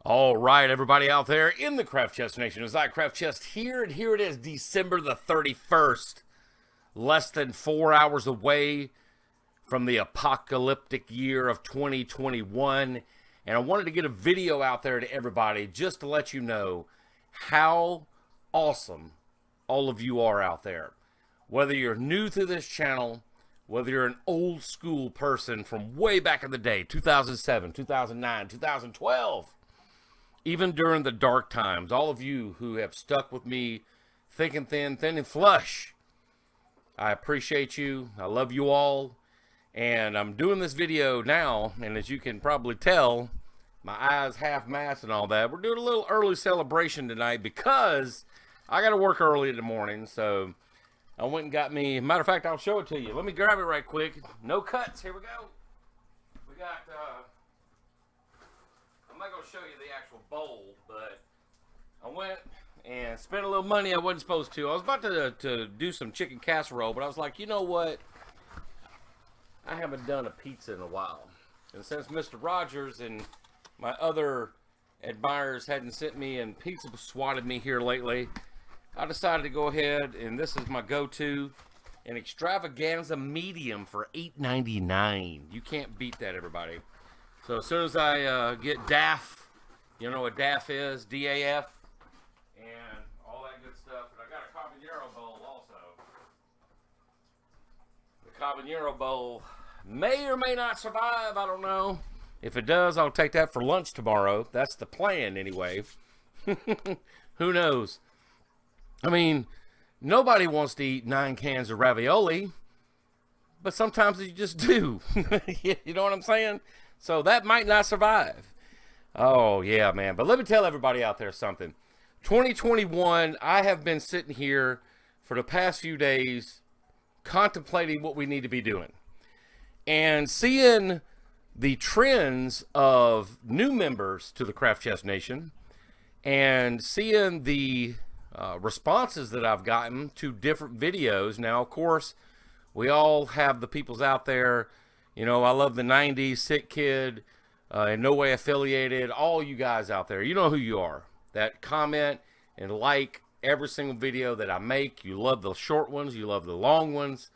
All right, everybody out there in the Craft Chest Nation, it's I Craft Chest here, and here it is, December the 31st, less than 4 hours away from the apocalyptic year of 2021, and I wanted to get a video out there to everybody just to let you know how awesome all of you are out there. Whether you're new to this channel, whether you're an old school person from way back in the day, 2007, 2009, 2012, even during the dark times, all of you who have stuck with me thick and thin, thin and flush, I appreciate you. I love you all. And I'm doing this video now, and as you can probably tell, my eyes half masked and all that. We're doing a little early celebration tonight because I got to work early in the morning. So I went and got me, matter of fact, I'll show it to you. Let me grab it right quick. No cuts. Here we go. We got, I'm not going to show you the actual bowl, but I went and spent a little money I wasn't supposed to. I was about to do some chicken casserole, but I was like, you know what? I haven't done a pizza in a while. And since Mr. Rogers and my other admirers hadn't sent me and pizza swatted me here lately, I decided to go ahead, and this is my go-to, an extravaganza medium for $8.99. You can't beat that, everybody. So as soon as I get DAF, you know what DAF is, DAF, and all that good stuff. And I got a Caballero bowl also. The Caballero bowl may or may not survive, I don't know. If it does, I'll take that for lunch tomorrow. That's the plan anyway. Who knows? I mean, nobody wants to eat 9 cans of ravioli, but sometimes you just do. You know what I'm saying? So that might not survive. Oh, yeah, man. But let me tell everybody out there something. 2021, I have been sitting here for the past few days contemplating what we need to be doing. And seeing the trends of new members to the Craft Chest Nation and seeing the responses that I've gotten to different videos. Now, of course, we all have the peoples out there. You know, I love the 90s, Sick Kid, in no way affiliated. All you guys out there, you know who you are. That comment and like every single video that I make. You love the short ones. You love the long ones.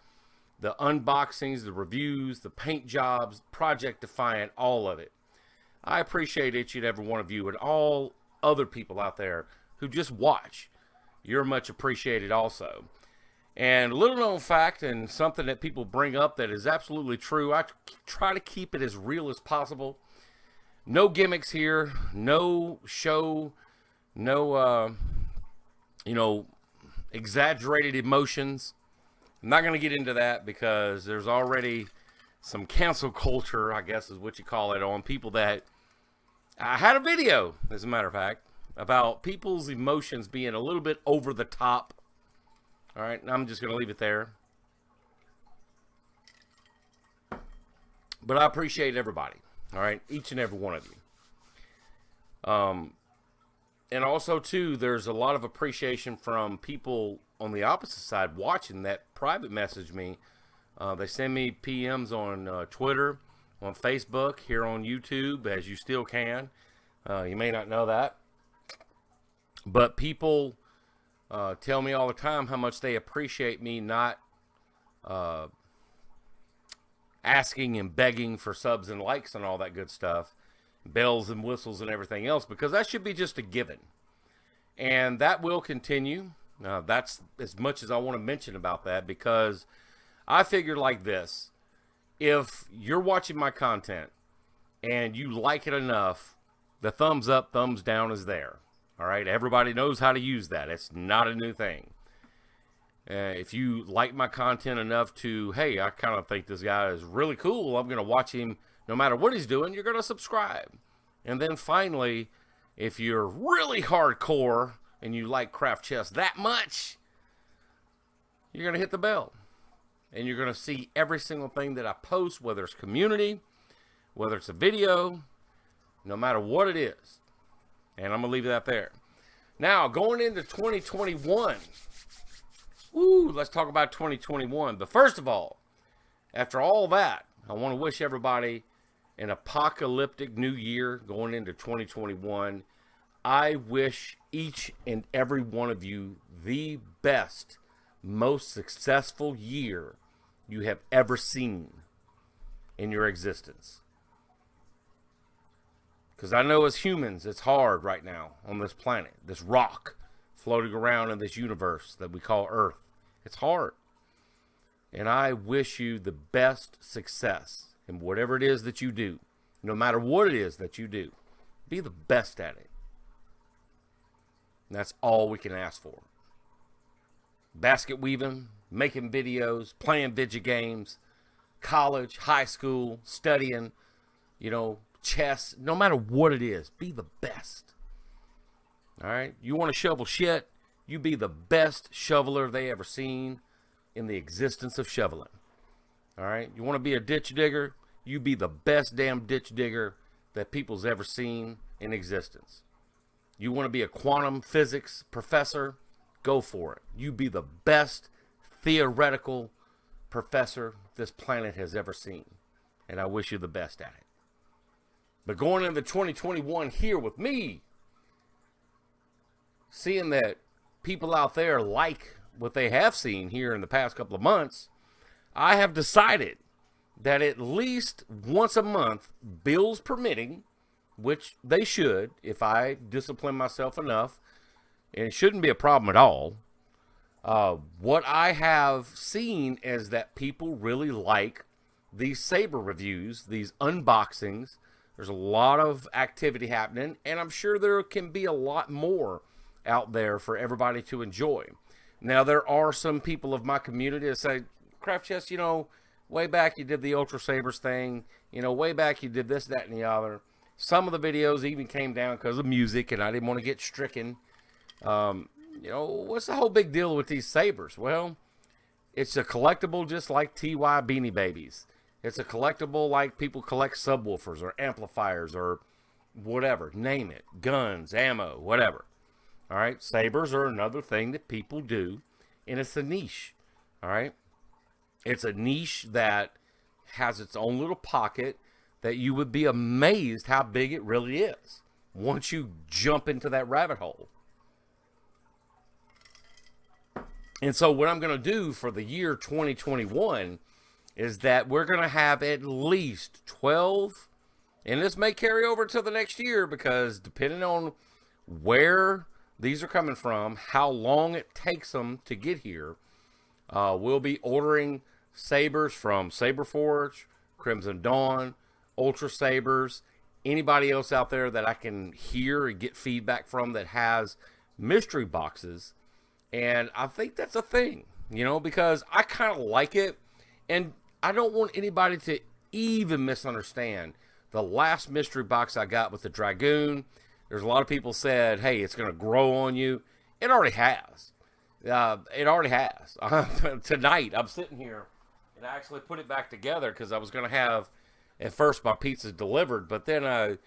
The unboxings, the reviews, the paint jobs, Project Defiant, all of it. I appreciate each and every one of you and all other people out there who just watch. You're much appreciated also. And a little known fact, and something that people bring up that is absolutely true, I try to keep it as real as possible. No gimmicks here, no show, no, exaggerated emotions. I'm not going to get into that because there's already some cancel culture, I guess is what you call it, on people that... I had a video, as a matter of fact, about people's emotions being a little bit over the top. All right, I'm just going to leave it there. But I appreciate everybody, all right, each and every one of you. And also, too, there's a lot of appreciation from people on the opposite side watching that private message me. They send me PMs on Twitter, on Facebook, here on YouTube, as you still can. You may not know that. But people tell me all the time how much they appreciate me not asking and begging for subs and likes and all that good stuff, bells and whistles and everything else, because that should be just a given. And that will continue. That's as much as I want to mention about that, because I figured like this. If you're watching my content and you like it enough, the thumbs up, thumbs down is there. All right, everybody knows how to use that. It's not a new thing. If you like my content enough to, hey, I kind of think this guy is really cool, I'm going to watch him no matter what he's doing, you're going to subscribe. And then finally, if you're really hardcore and you like Craft Chest that much, you're going to hit the bell. And you're going to see every single thing that I post, whether it's community, whether it's a video, no matter what it is. And I'm going to leave that there. Now, going into 2021. Let's talk about 2021. But first of all, after all that, I want to wish everybody an apocalyptic new year going into 2021. I wish each and every one of you the best, most successful year you have ever seen in your existence. Because I know as humans, it's hard right now on this planet, this rock floating around in this universe that we call Earth. It's hard. And I wish you the best success in whatever it is that you do. No matter what it is that you do, be the best at it. And that's all we can ask for. Basket weaving, making videos, playing video games, college, high school, studying, chess, no matter what it is, be the best. All right? You want to shovel shit, you be the best shoveler they ever seen in the existence of shoveling. All right? You want to be a ditch digger, you be the best damn ditch digger that people's ever seen in existence. You want to be a quantum physics professor, go for it. You be the best theoretical professor this planet has ever seen. And I wish you the best at it. But going into 2021 here with me, seeing that people out there like what they have seen here in the past couple of months, I have decided that at least once a month, bills permitting, which they should if I discipline myself enough, and it shouldn't be a problem at all. What I have seen is that people really like these Saber reviews, these unboxings. There's a lot of activity happening, and I'm sure there can be a lot more out there for everybody to enjoy. Now, there are some people of my community that say, CraftChest, way back you did the Ultra Sabers thing. Way back you did this, that, and the other. Some of the videos even came down because of music, and I didn't want to get stricken. What's the whole big deal with these Sabers? Well, it's a collectible just like TY Beanie Babies. It's a collectible like people collect subwoofers or amplifiers or whatever. Name it. Guns, ammo, whatever. All right? Sabers are another thing that people do, and it's a niche. All right? It's a niche that has its own little pocket that you would be amazed how big it really is once you jump into that rabbit hole. And so what I'm going to do for the year 2021 is that we're going to have at least 12, and this may carry over to the next year because depending on where these are coming from, how long it takes them to get here, we'll be ordering Sabers from Saberforge, Crimson Dawn, Ultra Sabers, anybody else out there that I can hear and get feedback from that has mystery boxes. And I think that's a thing, because I kind of like it. And I don't want anybody to even misunderstand. The last mystery box I got with the Dragoon, there's a lot of people said, hey, it's going to grow on you. It already has. Tonight, I'm sitting here, and I actually put it back together because I was going to have, at first, my pizzas delivered. But then I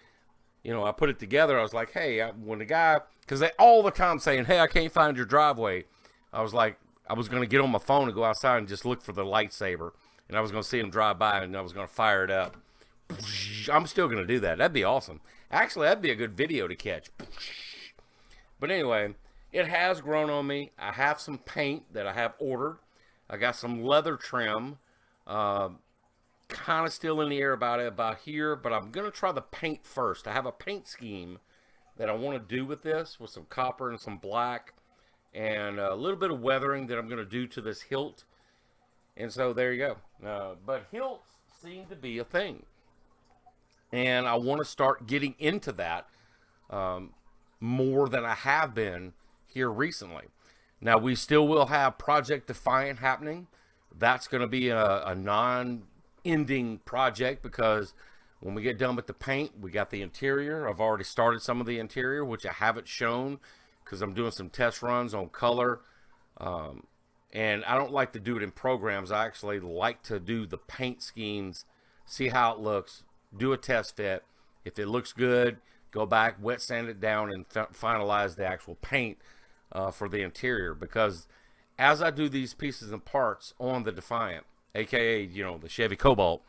put it together. I was like, hey, when the guy, because they all the time saying, hey, I can't find your driveway. I was like, I was going to get on my phone and go outside and just look for the lightsaber. And I was going to see him drive by and I was going to fire it up. I'm still going to do that. That'd be awesome. Actually, that'd be a good video to catch. But anyway, it has grown on me. I have some paint that I have ordered. I got some leather trim. Kind of still in the air about here, but I'm going to try the paint first. I have a paint scheme that I want to do with this, with some copper and some black, and a little bit of weathering that I'm going to do to this hilt. And so there you go. But hilts seem to be a thing. And I want to start getting into that more than I have been here recently. Now, we still will have Project Defiant happening. That's going to be a non-ending project because when we get done with the paint, we got the interior. I've already started some of the interior, which I haven't shown because I'm doing some test runs on color. And I don't like to do it in programs. I actually like to do the paint schemes, see how it looks, do a test fit. If it looks good, go back, wet sand it down, and finalize the actual paint for the interior. Because as I do these pieces and parts on the Defiant, aka the Chevy Cobalt,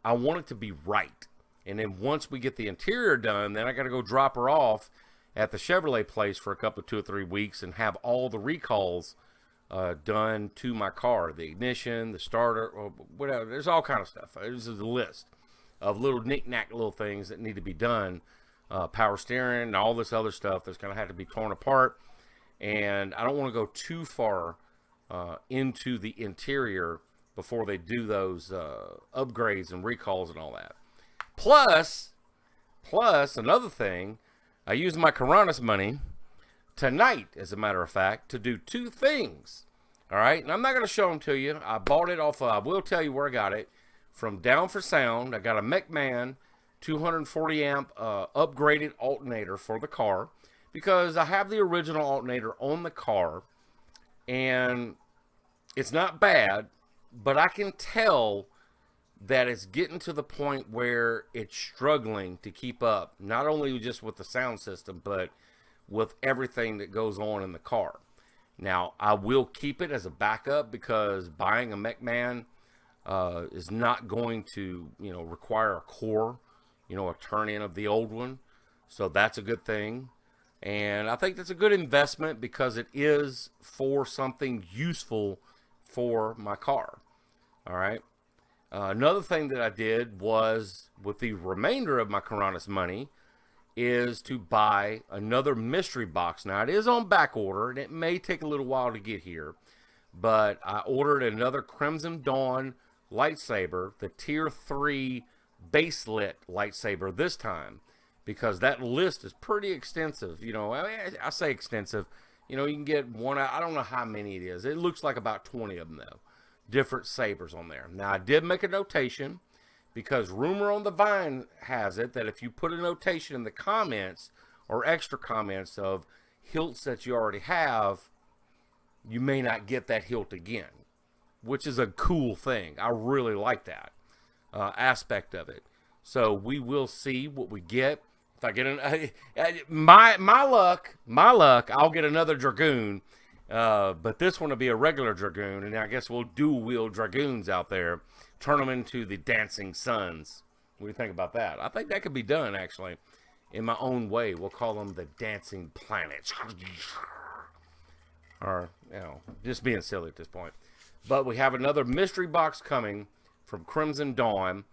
I want it to be right. And then once we get the interior done, then I got to go drop her off at the Chevrolet place for a couple of 2 or 3 weeks and have all the recalls done to my car. The ignition, the starter, or whatever. There's all kind of stuff. This is a list of little knick-knack little things that need to be done. Power steering and all this other stuff that's going to have to be torn apart. And I don't want to go too far into the interior before they do those upgrades and recalls and all that. Plus another thing, I used my Coronas money tonight, as a matter of fact, to do 2 things. All right, and I'm not going to show them to you. I bought it off I will tell you where I got it. From Down for Sound. I got a McMahon 240 amp upgraded alternator for the car, because I have the original alternator on the car, and it's not bad, but I can tell that it's getting to the point where it's struggling to keep up, not only just with the sound system, but with everything that goes on in the car. Now, I will keep it as a backup, because buying a McMahon is not going to, require a core, a turn-in of the old one. So that's a good thing. And I think that's a good investment, because it is for something useful for my car. All right. Another thing that I did was, with the remainder of my Coronas money, is to buy another mystery box. Now, it is on back order, and it may take a little while to get here, but I ordered another Crimson Dawn lightsaber, the Tier 3 baselit lightsaber this time, because that list is pretty extensive. I say extensive. You can get one. I don't know how many it is. It looks like about 20 of them, though. Different sabers on there. Now, I did make a notation, because rumor on the vine has it that if you put a notation in the comments or extra comments of hilts that you already have, you may not get that hilt again, which is a cool thing. I really like that aspect of it. So we will see what we get. If I get my luck, I'll get another Dragoon. But this one will be a regular Dragoon, and I guess we'll dual-wheel Dragoons out there, turn them into the Dancing Suns. What do you think about that? I think that could be done, actually, in my own way. We'll call them the Dancing Planets. Or, just being silly at this point. But we have another mystery box coming from Crimson Dawn.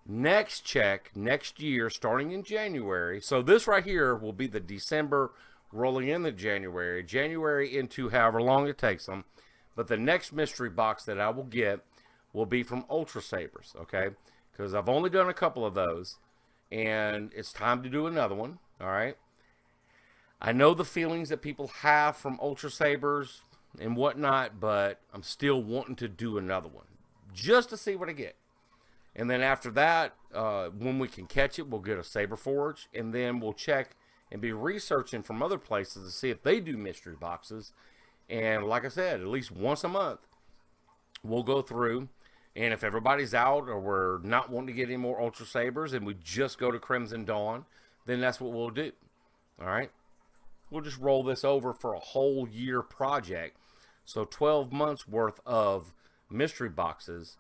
Next check, next year, starting in January. So this right here will be the December rolling into January into however long it takes them. But the next mystery box that I will get will be from Ultra Sabers, okay? Because I've only done a couple of those, and it's time to do another one, all right? I know the feelings that people have from Ultra Sabers and whatnot, but I'm still wanting to do another one just to see what I get. And then after that, when we can catch it, we'll get a Saber Forge, and then we'll check and be researching from other places to see if they do mystery boxes. And like I said, at least once a month, we'll go through. And if everybody's out or we're not wanting to get any more Ultra Sabers and we just go to Crimson Dawn, then that's what we'll do. All right? We'll just roll this over for a whole year project. So 12 months worth of mystery boxes.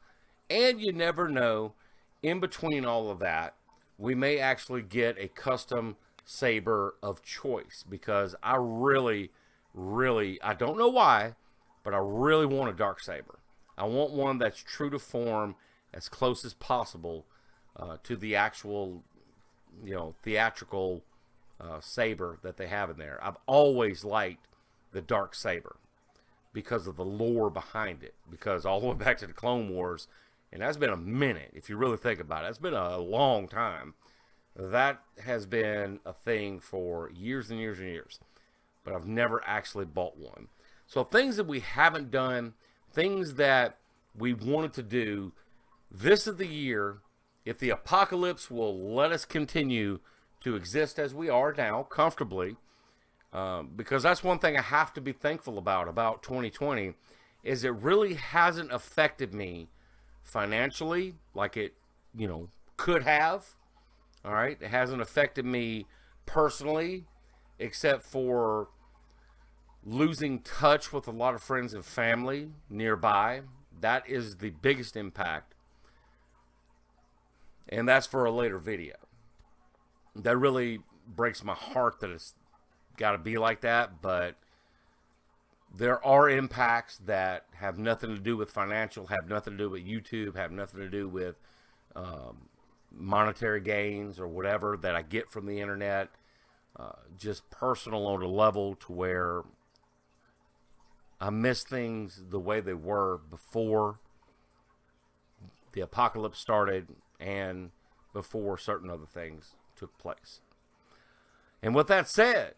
And you never know, in between all of that, we may actually get a custom saber of choice, because I really, I don't know why, but I really want a dark saber. I want one that's true to form, as close as possible to the actual, theatrical saber that they have in there. I've always liked the dark saber because of the lore behind it, because all the way back to the Clone Wars, and that's been a minute, if you really think about it. It's been a long time. That has been a thing for years and years and years. But I've never actually bought one. So things that we haven't done, things that we wanted to do, this is the year, if the apocalypse will let us continue to exist as we are now, comfortably, because that's one thing I have to be thankful about 2020, is it really hasn't affected me financially like it, could have. All right, it hasn't affected me personally, except for losing touch with a lot of friends and family nearby. That is the biggest impact. And that's for a later video. That really breaks my heart that it's got to be like that, but there are impacts that have nothing to do with financial, have nothing to do with YouTube, have nothing to do with monetary gains or whatever that I get from the internet. Just personal on a level to where I miss things the way they were before the apocalypse started and before certain other things took place. And with that said,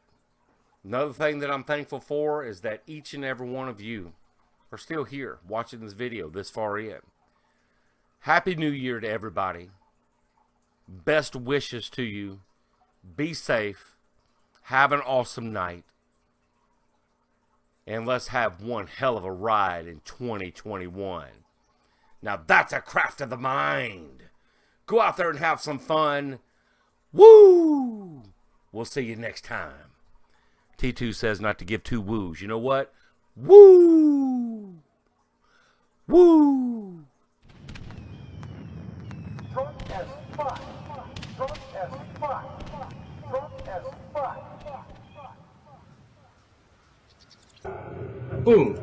another thing that I'm thankful for is that each and every one of you are still here watching this video this far in. Happy New Year to everybody. Best wishes to you. Be safe. Have an awesome night. And let's have one hell of a ride in 2021. Now that's a craft of the mind. Go out there and have some fun. Woo! We'll see you next time. T2 says not to give two woos. You know what? Woo! Woo! Drunk as fuck. Drunk as fuck. Drunk as fuck. Boom.